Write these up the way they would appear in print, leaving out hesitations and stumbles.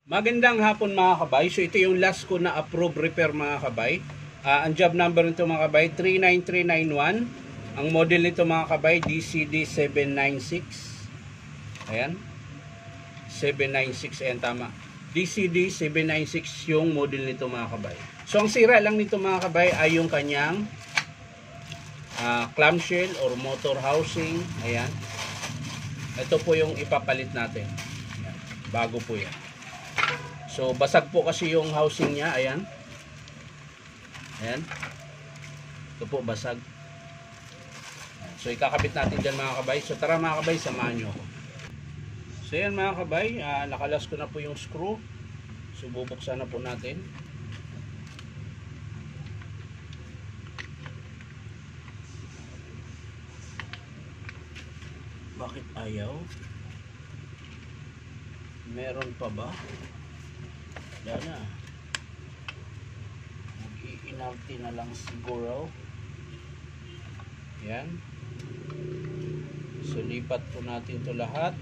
Magandang hapon mga kabay. So ito yung last ko na approved repair mga kabay. Ang job number nito mga kabay 39391. Ang model nito mga kabay DCD 796. Ayan. 796 ayan tama. DCD 796 yung model nito mga kabay. So ang sira lang nito mga kabay ay yung kanyang clamshell or motor housing. Ayan. Ito po yung ipapalit natin. Ayan. Bago po yan. So basag po kasi yung housing niya, ayan. Ayan. Ito po basag. So ikakabit natin diyan mga kabay. So tara mga kabay, samahan niyo ako. So ayan mga kabay, nakalas ko na po yung screw. So bubuksan na po natin. Bakit ayaw? Meron pa ba? Wala na. Mag-i-inarte na lang siguro. Yan. So lipat po natin to lahat.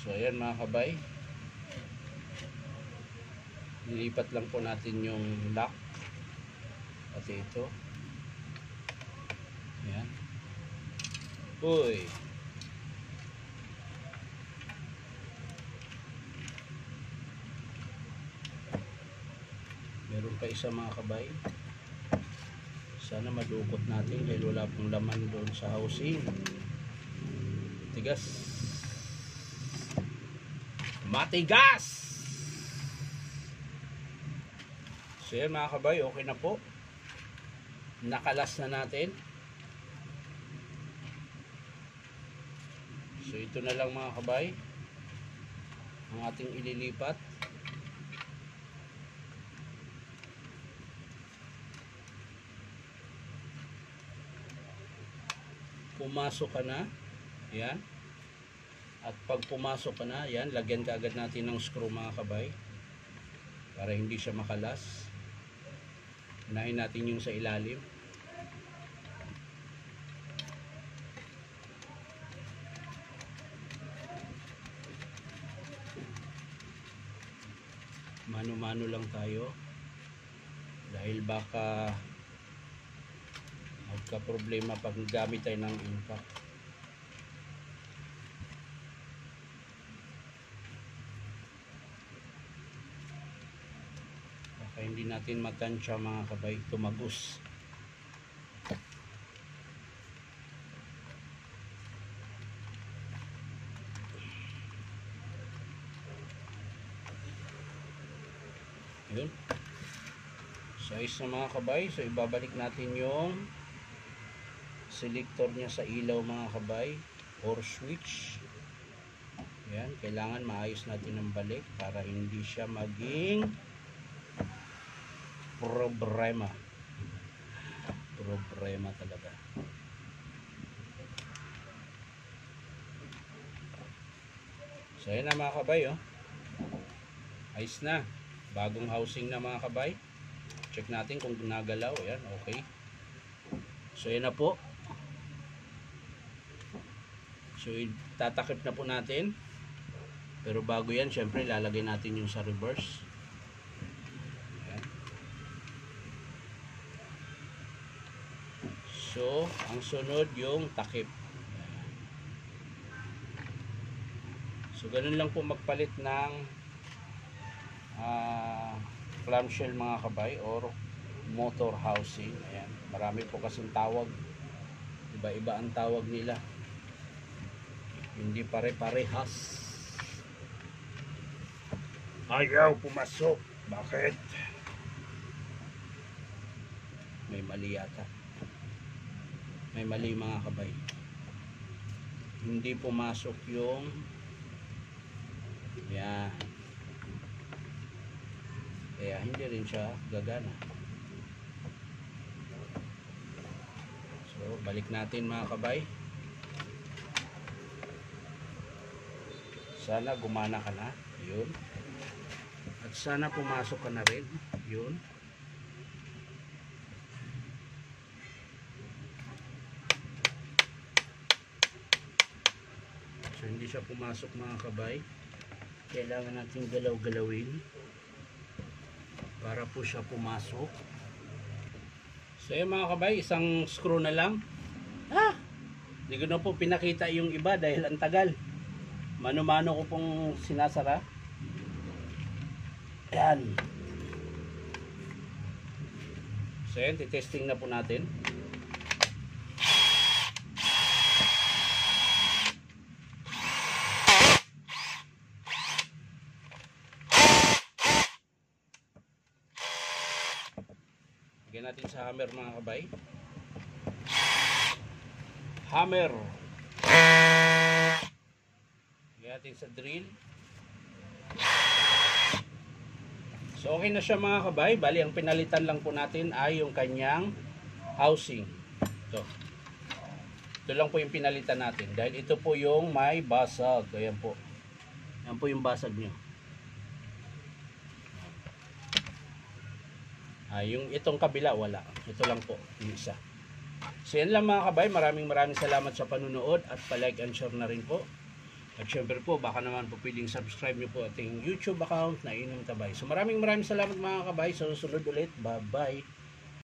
So ayan mga kabay. Nilipat lang po natin yung lock. Pati ito. Ayan. Uy. Meron pa isa mga kabay. Sana madukot natin dahil wala pong laman doon sa housing. Tigas. Matigas! So yan mga kabay, okay na po. Nakalas na natin. So ito na lang mga kabay ang ating ililipat. Pumasok ka na. Yan. At pag pumasok ka na, yan, lagyan ka agad natin ng screw mga kabay para hindi siya makalas. Unahin natin yung sa ilalim. Mano-mano lang tayo dahil baka magka-problema pag gamit tayo ng impact. Baka hindi natin matansya mga kabay, tumagos. Yun. Size na mga kabay. So ibabalik natin yung selector niya sa ilaw mga kabay or switch. Yan. Kailangan maayos natin ng balik para hindi siya maging problema. Problema talaga. So yan na mga kabay, oh. Ayos na. Bagong housing na mga kabay. Check natin kung nagalaw. Ayan, okay. So yan na po. So tatakip na po natin. Pero bago yan, syempre lalagay natin yung sa reverse. Ayan. So ang sunod yung takip. So ganun lang po magpalit ng clamshell mga kabay or motor housing. Ayan. Marami po kasing tawag. Iba-iba ang tawag nila. Hindi pare-parehas. Ayaw pumasok. Bakit? May mali yata. May mali mga kabay. Hindi pumasok yung yan. Kaya hindi rin siya gagana. So balik natin mga kabay. Sana gumana ka na. Yun. At sana pumasok ka na rin. Yun. siya pumasok mga kabay. Kailangan natin galaw-galawin para po siya pumasok. So yun mga kabay, isang screw na lang. Hindi ko na po pinakita yung iba dahil ang tagal. Mano-mano ko pong sinasara. Ayan. So yan, titesting na po natin. Lagyan natin sa hammer mga kabay. Hammer. Lagyan natin sa drill. So okay na siya mga kabay. Bali ang pinalitan lang po natin ay yung kanyang housing. Ito lang po yung pinalitan natin. Dahil ito po yung may basag. Ayan po. Ayan po yung basag nyo. Yung itong kabila wala. Ito lang po yung isa. So yan lang mga kabay. Maraming salamat sa panunood. At pa-like and share na rin po. At syempre po, baka naman po pwedeng subscribe nyo po ating YouTube account na Inom Tabay. So maraming salamat mga kabay. Sa susunod ulit. Bye-bye.